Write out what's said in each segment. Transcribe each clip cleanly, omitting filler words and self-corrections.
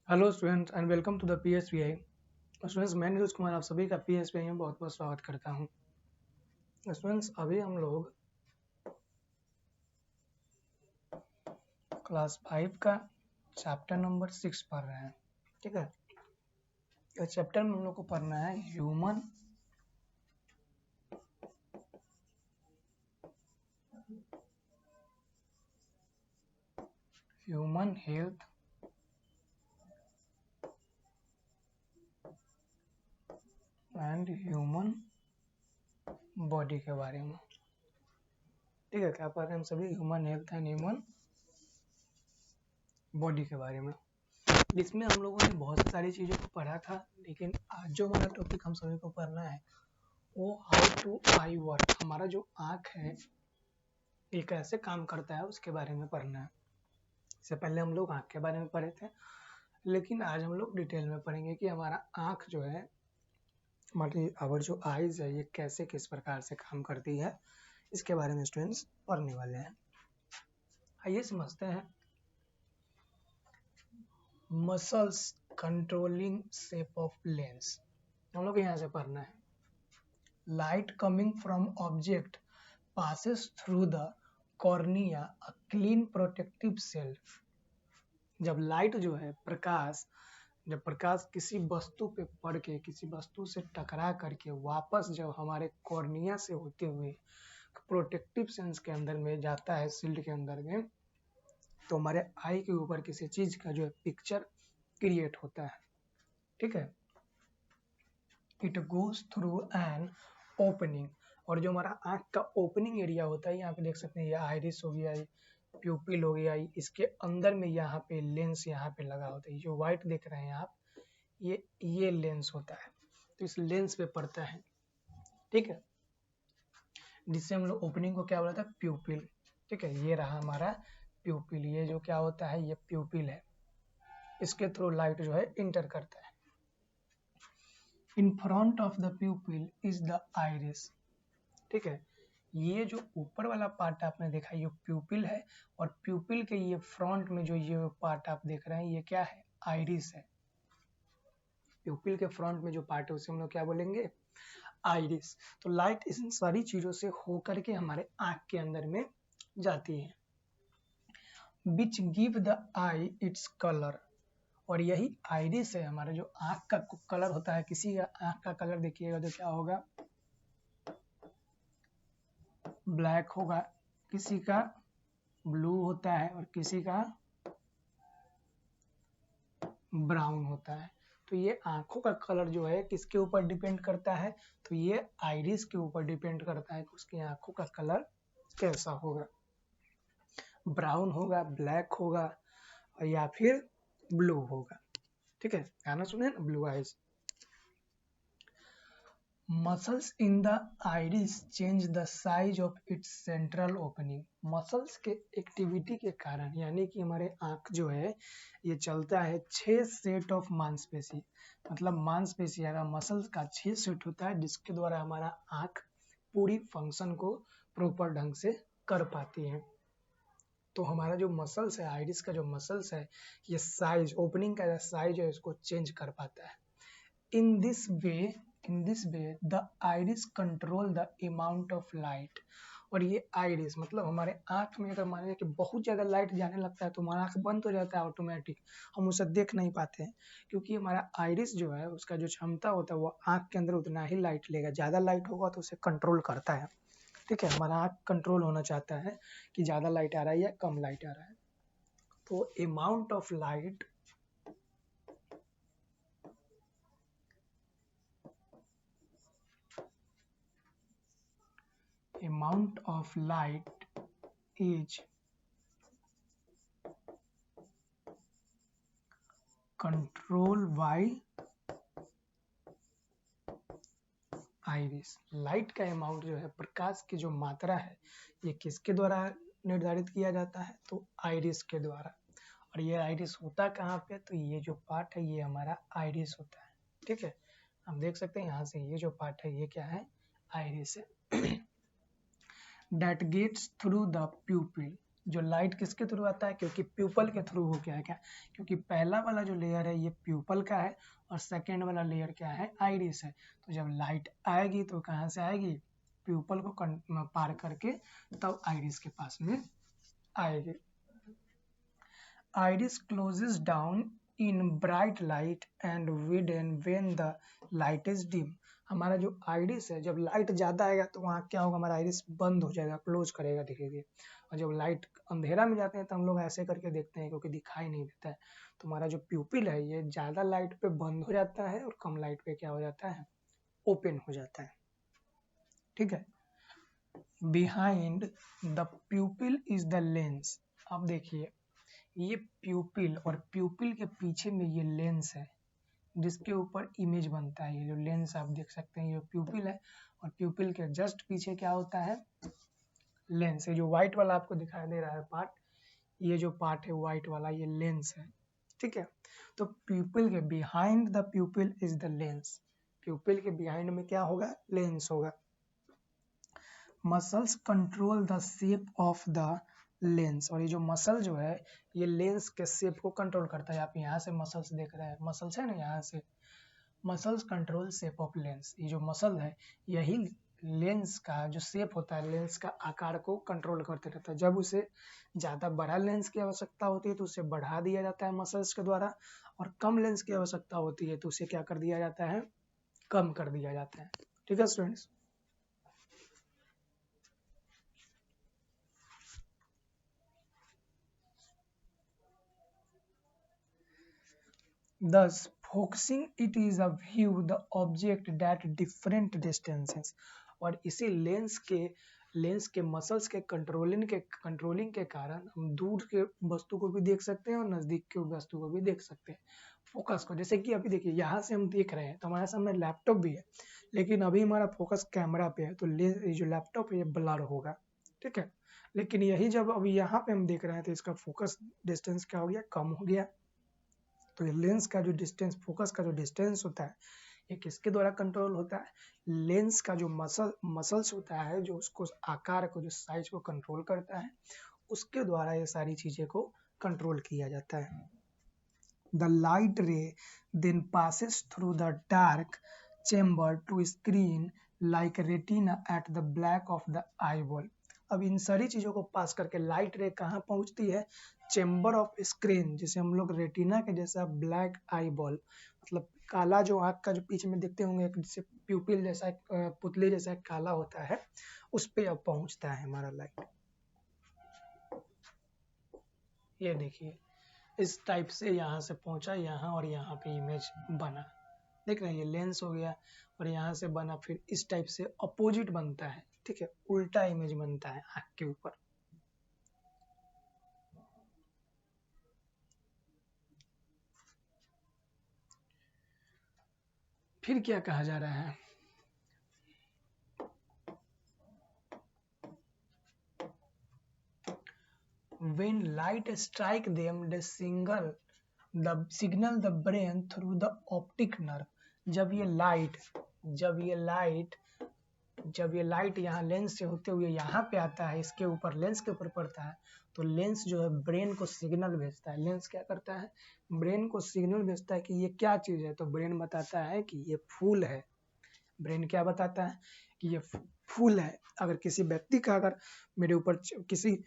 Hello students and welcome to the PSVI. Students, मैं नीरज कुमार आप सभी का पीएसवीआई में बहुत बहुत स्वागत करता हूं। स्टूडेंट्स, अभी हम लोग क्लास 5 का चैप्टर नंबर 6 पढ़ रहे हैं। ठीक है, इस चैप्टर में हम लोग को पढ़ना है human health and human body के बारे में। ठीक है, क्या पढ़ रहे हैं हम सभी? Human health and human body के बारे में। इसमें हम लोगों ने बहुत सारी चीज़ों को पढ़ा था, लेकिन आज जो हमारा टॉपिक हम सभी को पढ़ना है वो हाउ टू आई वर्क, हमारा जो आँख है ये कैसे काम करता है उसके बारे में पढ़ना है। इससे पहले हम लोग आँख के बारे में पढ़े थे, लेकिन आज हम लोग डिटेल में पढ़ेंगे कि हमारा आँख जो है, हमारी आवर जो आइज़ है ये कैसे किस प्रकार से काम करती है, इसके बारे में स्टूडेंट्स पढ़ने वाले हैं। आइए समझते हैं। Muscles controlling shape of lens, हम लोग यहाँ से पढ़ना है। Light coming from object passes through the cornea, a clean protective cell। जब लाइट जो है जब प्रकाश किसी वस्तु पे पड़ के, किसी वस्तु से टकरा करके वापस जब हमारे कॉर्निया से होते हुए प्रोटेक्टिव सेंस के अंदर में जाता है, शील्ड के अंदर में, तो हमारे आई के ऊपर किसी चीज का जो है पिक्चर क्रिएट होता है। ठीक है, it goes through an opening, और जो हमारा आँख का ओपनिंग एरिया होता है, यहाँ पे देख सकते हैं, ये आइरिस हो गया, प्यूपिल हो गया, इसके अंदर में यहाँ पे लेंस यहाँ पे लगा होता है। जो व्हाइट देख रहे हैं आप, ये लेंस होता है, तो इस लेंस पे पड़ता है। ठीक है, जिससे हम लोग ओपनिंग को क्या बोला था? प्यूपिल। ठीक है, ये रहा हमारा प्यूपिल, ये जो क्या होता है, ये प्यूपिल है, इसके थ्रू लाइट जो है इंटर करता है। In front of the प्यूपिल is the iris. ठीक है, ये जो ऊपर वाला पार्ट आपने देखा ये प्यूपिल है, और प्यूपिल के ये फ्रंट में जो ये पार्ट आप देख रहे हैं ये क्या है? आइरिस है। प्यूपिल के फ्रंट में जो पार्ट है उसे हम लोग क्या बोलेंगे? आइरिस। तो लाइट इन सारी चीजों से होकर के हमारे आंख के अंदर में जाती है। Which give the I its colour, और यही आइरिस है हमारा जो आंख का कलर होता है। किसी का आंख का कलर देखिएगा तो क्या होगा? ब्लैक होगा, किसी का ब्लू होता है, और किसी का ब्राउन होता है। तो ये आंखों का कलर जो है किसके ऊपर डिपेंड करता है? तो ये आइरिस के ऊपर डिपेंड करता है कि उसकी आंखों का कलर कैसा होगा। ब्राउन होगा, ब्लैक होगा, या फिर ब्लू होगा। ठीक है, गाना सुने ना, blue eyes. Muscles in the iris change the size of its central opening. Muscles के एक्टिविटी के कारण, यानी कि हमारे आंख जो है ये चलता है 6 सेट ऑफ मांसपेशी, मतलब मांसपेशी या मसल्स का 6 सेट होता है, जिसके द्वारा हमारा आंख पूरी फंक्शन को प्रॉपर ढंग से कर पाती है। तो हमारा जो मसल्स है, आइरिस का जो मसल्स है, ये साइज, ओपनिंग का साइज है इसको चेंज कर पाता है। In this way the iris control the amount of light. और ये आइरिस मतलब हमारे आंख में अगर मान लीजिए कि बहुत ज़्यादा लाइट जाने लगता है तो हमारा आंख बंद हो जाता है ऑटोमेटिक, हम उसे देख नहीं पाते हैं, क्योंकि हमारा आइरिस जो है उसका जो क्षमता होता है वो आंख के अंदर उतना ही लाइट लेगा। ज़्यादा लाइट होगा तो उसे कंट्रोल करता है। ठीक है, हमारा आंख कंट्रोल होना चाहता है कि ज़्यादा लाइट आ रहा है या कम लाइट आ रहा है। तो amount of light is controlled by iris. Light का अमाउंट जो है, प्रकाश की जो मात्रा है, ये किसके द्वारा निर्धारित किया जाता है? तो आइरिस के द्वारा। और ये आइरिस होता कहाँ पे? तो ये जो पार्ट है ये हमारा आइरिस होता है। ठीक है, हम देख सकते हैं यहाँ से ये जो पार्ट है ये क्या है? आइरिस है। That gets through the pupil, जो लाइट किसके थ्रू आता है, क्योंकि प्यूपल के थ्रू हो क्या, क्योंकि पहला वाला जो लेयर है ये प्यूपल का है और सेकेंड वाला लेयर क्या है, आइरिस है। तो जब लाइट आएगी तो कहाँ से आएगी, प्यूपल को पार करके तब आइरिस के पास में आएगी। Iris closes down in bright light and widen when the light is dim। हमारा जो आइरिस है, जब लाइट ज़्यादा आएगा तो वहाँ क्या होगा, हमारा आइरिस बंद हो जाएगा, क्लोज करेगा धीरे धीरे। और जब लाइट अंधेरा में जाते हैं तो हम लोग ऐसे करके देखते हैं क्योंकि दिखाई नहीं देता है। तो हमारा जो प्यूपिल है ये ज़्यादा लाइट पे बंद हो जाता है और कम लाइट पे क्या हो जाता है, ओपन हो जाता है। ठीक है। Behind the प्यूपिल is the lens. अब देखिए ये प्यूपिल और प्यूपिल के पीछे में ये लेंस है जिसके ऊपर इमेज बनता है। ये जो लेंस आप देख सकते हैं ये प्यूपिल है और प्यूपिल के जस्ट पीछे क्या होता है, लेंस है। जो व्हाइट वाला आपको दिखाई दे रहा है पार्ट, ये जो पार्ट है व्हाइट वाला ये लेंस है। ठीक है। तो प्यूपिल के behind the प्यूपिल is the lens. प्यूपिल के बिहाइंड में क्या होगा, लेंस होगा। Muscles control the shape of the lens. और ये जो मसल जो है ये लेंस के शेप को कंट्रोल करता है। आप यहाँ से मसल्स देख रहे हैं, मसल्स है ना, यहाँ से muscles control shape of lens. ये जो मसल है यही लेंस का जो शेप होता है, लेंस का आकार को कंट्रोल करते रहता है। जब उसे ज़्यादा बड़ा लेंस की आवश्यकता होती है तो उसे बढ़ा दिया जाता है मसल्स के द्वारा, और कम लेंस की आवश्यकता होती है तो उसे क्या कर दिया जाता है, कम कर दिया जाता है। ठीक है students. Thus, focusing it is a view the object at different distances। और इसी लेंस के मसल्स के कंट्रोलिंग के कारण हम दूर के वस्तु को भी देख सकते हैं और नजदीक के वस्तु को भी देख सकते हैं। फोकस को, जैसे कि अभी देखिए यहाँ से हम देख रहे हैं तो हमारे सामने लैपटॉप भी है, लेकिन अभी हमारा फोकस कैमरा पे है तो ये जो लैपटॉप है ये ब्लर होगा। ठीक है। लेकिन यही जब अभी यहाँ पे हम देख रहे हैं तो इसका फोकस डिस्टेंस क्या हो गया, कम हो गया। तो ये लेंस का जो डिस्टेंस, फोकस का जो डिस्टेंस होता है ये किसके द्वारा कंट्रोल होता है, लेंस का जो मसल्स होता है जो उसको आकार को, जो साइज को कंट्रोल करता है, उसके द्वारा ये सारी चीजें को कंट्रोल किया जाता है। The light ray then passes through the dark chamber to screen like retina at the black of the eyeball. अब इन सारी चीजों को पास करके लाइट रे कहाँ पहुंचती है, चेम्बर ऑफ स्क्रीन, जिसे हम लोग रेटिना के जैसा ब्लैक आई बॉल, मतलब काला जो आँख का जो पीछे में देखते होंगे जिसे प्यूपिल जैसा पुतले जैसा काला होता है, उस पे अब पहुंचता है हमारा लाइट। ये देखिए इस टाइप से यहाँ से पहुंचा यहाँ और यहाँ पे इमेज बना। देख रहे हैं ये लेंस हो गया और यहाँ से बना, फिर इस टाइप से अपोजिट बनता है। ठीक है, उल्टा इमेज बनता है आँख के ऊपर। फिर क्या कहा जा रहा है, when light strike them they signal the brain through the optic nerve। जब ये लाइट यहाँ लेंस से होते हुए यहाँ पे आता है, इसके ऊपर लेंस के ऊपर पड़ता है, तो लेंस जो है ब्रेन को सिग्नल भेजता है। लेंस क्या करता है, ब्रेन को सिग्नल भेजता है कि ये क्या चीज है, तो ब्रेन बताता है कि ये फूल है। ब्रेन क्या बताता है कि ये फूल है। अगर किसी व्यक्ति का, अगर मेरे ऊपर किसी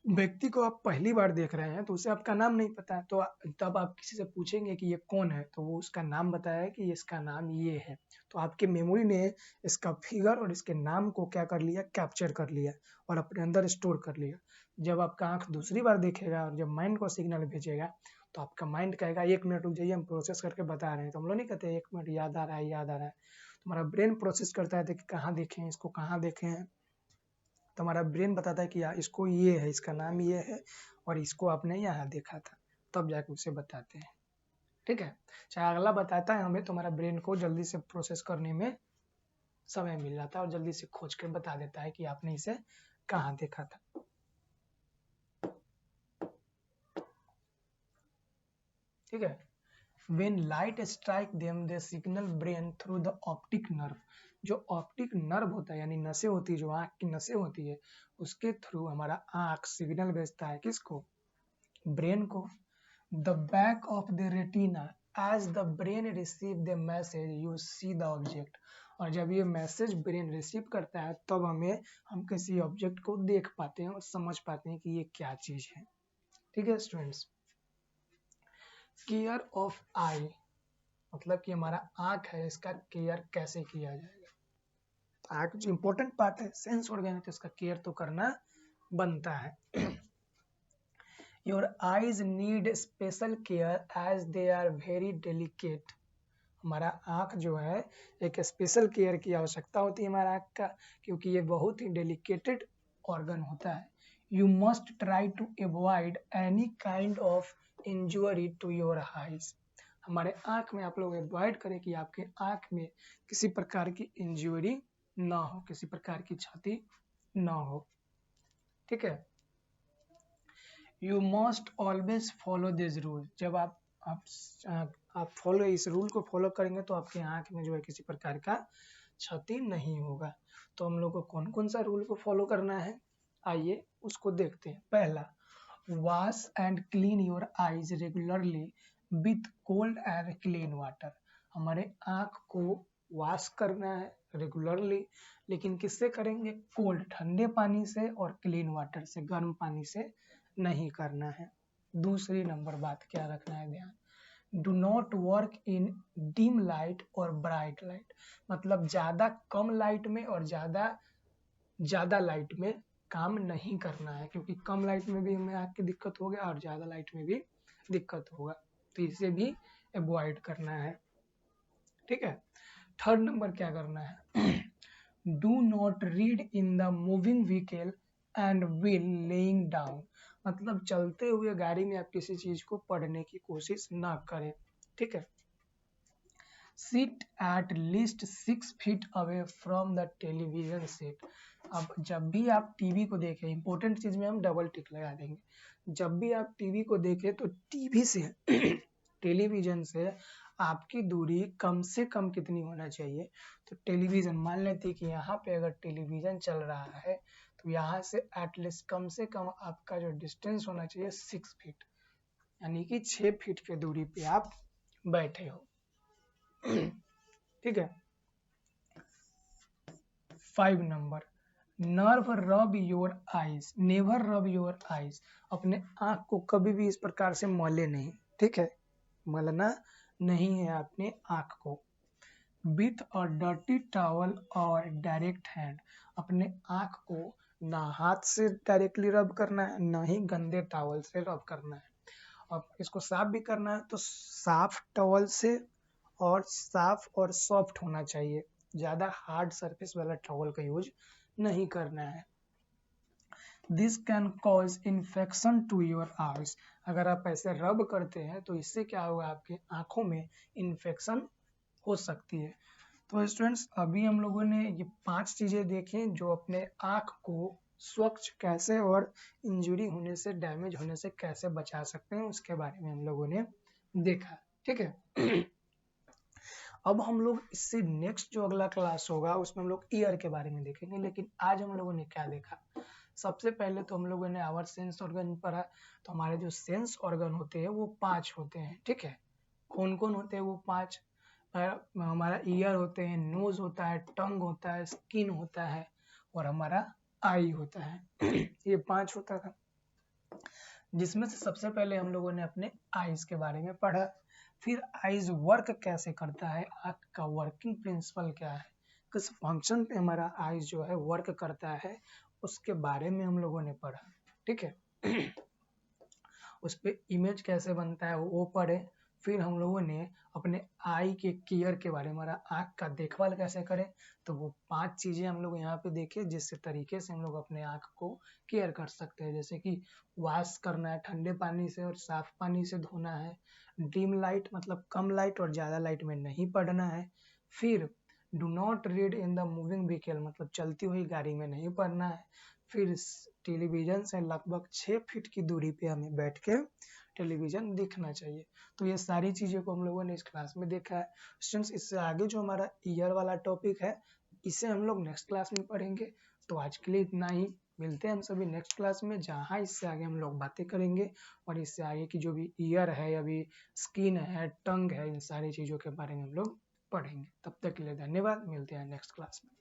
व्यक्ति को आप पहली बार देख रहे हैं तो उसे आपका नाम नहीं पता है, तो तब आप किसी से पूछेंगे कि ये कौन है, तो वो उसका नाम बताया है कि इसका नाम ये है। तो आपके मेमोरी ने इसका फिगर और इसके नाम को क्या कर लिया, कैप्चर कर लिया और अपने अंदर स्टोर कर लिया। जब आपका आंख दूसरी बार देखेगा और जब माइंड को सिग्नल भेजेगा तो आपका माइंड कहेगा 1 मिनट रुक जाइए, हम प्रोसेस करके बता रहे हैं। तो हम लोग नहीं कहते 1 मिनट, याद आ रहा है, याद आ रहा है। तुम्हारा ब्रेन प्रोसेस करता है कि कहाँ देखें इसको, कहाँ देखें। तुम्हारा ब्रेन बताता है कि यार इसको ये है, इसका नाम ये है और इसको आपने यहाँ देखा था, तब जाके उसे बताते हैं। ठीक है, चाहे अगला बताता है हमें, तुम्हारा ब्रेन को जल्दी से प्रोसेस करने में समय मिल जाता है और जल्दी से खोज के बता देता है कि आपने इसे कहाँ देखा था। ठीक है, When light strike them, they signal brain through the optic nerve. जो ऑप्टिक नर्व होता है यानी नसें होती है, जो आंख की नसें होती है, उसके थ्रू हमारा आंख सिग्नल भेजता है किसको? ब्रेन को. The back of the retina, as the brain receive the message, you see the object. और जब ये मैसेज ब्रेन रिसीव करता है तब हम किसी ऑब्जेक्ट को देख पाते हैं और समझ पाते हैं कि ये क्या चीज है. ठीक है स्टूडेंट्स. केयर ऑफ आई मतलब कि हमारा आंख है, इसका केयर कैसे किया जाएगा? आंख जो इम्पोर्टेंट पार्ट है, सेंस ऑर्गन है, तो इसका केयर तो करना बनता है. Your eyes need special care as they are very delicate. हमारा आँख जो है एक स्पेशल केयर की आवश्यकता होती है हमारा आँख का, क्योंकि ये बहुत ही डेलिकेटेड ऑर्गन होता है. You must try to avoid any kind of injury to your eyes. हमारे आँख में आप लोग अवॉइड करें कि आपके आँख में किसी प्रकार की इंजरी ना हो, किसी प्रकार की क्षति ना हो. ठीक है. You must always follow this rule. जब आप फॉलो इस रूल को फॉलो करेंगे तो आपके आँख में जो है किसी प्रकार का क्षति नहीं होगा. तो हम लोग को कौन कौन सा रूल को फॉलो करना है, आइए उसको देखते हैं. पहला, wash and clean your eyes regularly with cold and clean water. हमारे आँख को वॉश करना है रेगुलरली, लेकिन किससे करेंगे? कोल्ड ठंडे पानी से और क्लीन वाटर से, गर्म पानी से नहीं करना है. दूसरी नंबर बात क्या रखना है ध्यान, do not work in dim light और ब्राइट लाइट. मतलब ज्यादा कम लाइट में और ज्यादा लाइट में काम नहीं करना है, क्योंकि कम लाइट में भी हमें आँख की दिक्कत होगा और ज्यादा लाइट में भी दिक्कत होगा, तो इसे भी अवॉइड करना है. ठीक है. थर्ड नंबर क्या करना है, do not read in the moving vehicle and wheel laying down. मतलब चलते हुए गाड़ी में आप किसी चीज को पढ़ने की कोशिश ना करें. ठीक है. Sit at least 6 feet away from the television set. अब जब भी आप टीवी को देखें, इंपॉर्टेंट चीज में हम डबल टिक लगा देंगे, जब भी आप टीवी को देखें तो टीवी से टेलीविजन से आपकी दूरी कम से कम कितनी होना चाहिए? तो टेलीविजन, मान लेते हैं कि यहाँ पे अगर टेलीविजन चल रहा है तो यहाँ से एटलीस्ट कम से कम आपका जो डिस्टेंस होना चाहिए 6 feet, यानी कि 6 feet की दूरी पे आप बैठे हो. ठीक है. 5 number, nerve rub your eyes, never rub your eyes. अपने आंख को कभी भी इस प्रकार से मले नहीं. ठीक है, मलना नहीं है अपने आंख को. विथ अ डर्टी टॉवल और डायरेक्ट हैंड. अपने आंख को ना हाथ से डायरेक्टली रब करना है, ना ही गंदे टॉवल से रब करना है. और इसको साफ भी करना है तो साफ टॉवल से, और साफ और सॉफ्ट होना चाहिए, ज्यादा हार्ड सरफेस वाला टॉवल का यूज नहीं करना है. This can cause infection to your eyes. अगर आप ऐसे रब करते हैं तो इससे क्या होगा, आपके आंखों में इन्फेक्शन हो सकती है. तो स्टूडेंट्स, अभी हम लोगों ने ये 5 चीजें देखी जो अपने आंख को स्वच्छ कैसे और इंजरी होने से, डैमेज होने से कैसे बचा सकते हैं, उसके बारे में हम लोगों ने देखा. ठीक है. अब हम लोग इससे नेक्स्ट जो अगला क्लास होगा उसमें हम लोग ईयर के बारे में देखेंगे. लेकिन आज हम लोगों ने क्या देखा, सबसे पहले तो हम लोगों ने आवर सेंस ऑर्गन पढ़ा. तो हमारे जो सेंस ऑर्गन होते हैं वो 5 होते हैं. ठीक है. कौन कौन होते हैं वो 5? हमारा ईयर होते हैं, नोज होता है, टंग होता है, स्किन होता है और हमारा आई होता है. ये 5 होता था, जिसमें से सबसे पहले हम लोगों ने अपने आईज के बारे में पढ़ा. फिर आईज वर्क कैसे करता है, आँख का वर्किंग प्रिंसिपल क्या है, किस फंक्शन पे हमारा आईज जो है वर्क करता है, उसके बारे में हम लोगों ने पढ़ा. ठीक है. उस पे इमेज कैसे बनता है वो पढ़े. फिर हम लोगों ने अपने आई के केयर के बारे में, हमारा आँख का देखभाल कैसे करें, तो वो 5 चीजें हम लोग यहाँ पे देखे जिस तरीके से हम लोग अपने आँख को केयर कर सकते हैं. जैसे कि वॉश करना है, ठंडे पानी से और साफ पानी से धोना है. डिम लाइट मतलब कम लाइट और ज्यादा लाइट में नहीं पढ़ना है. फिर do not read in the moving vehicle मतलब चलती हुई गाड़ी में नहीं पढ़ना है. फिर टेलीविजन से लगभग 6 फीट की दूरी पे हमें बैठ के टेलीविजन दिखना चाहिए। तो ये सारी चीज़ों को हम लोगों ने इस क्लास में देखा है। स्टूडेंट्स, इससे आगे जो हमारा ईयर वाला टॉपिक है इसे हम लोग नेक्स्ट क्लास में पढ़ेंगे। तो आज के लिए इतना ही, मिलते हैं हम सभी नेक्स्ट क्लास में, जहाँ इससे आगे हम लोग बातें करेंगे और इससे आगे की जो भी ईयर है, अभी स्किन है, टंग है, इन सारी चीज़ों के बारे में हम लोग पढ़ेंगे। तब तक के लिए धन्यवाद, मिलते हैं नेक्स्ट क्लास में।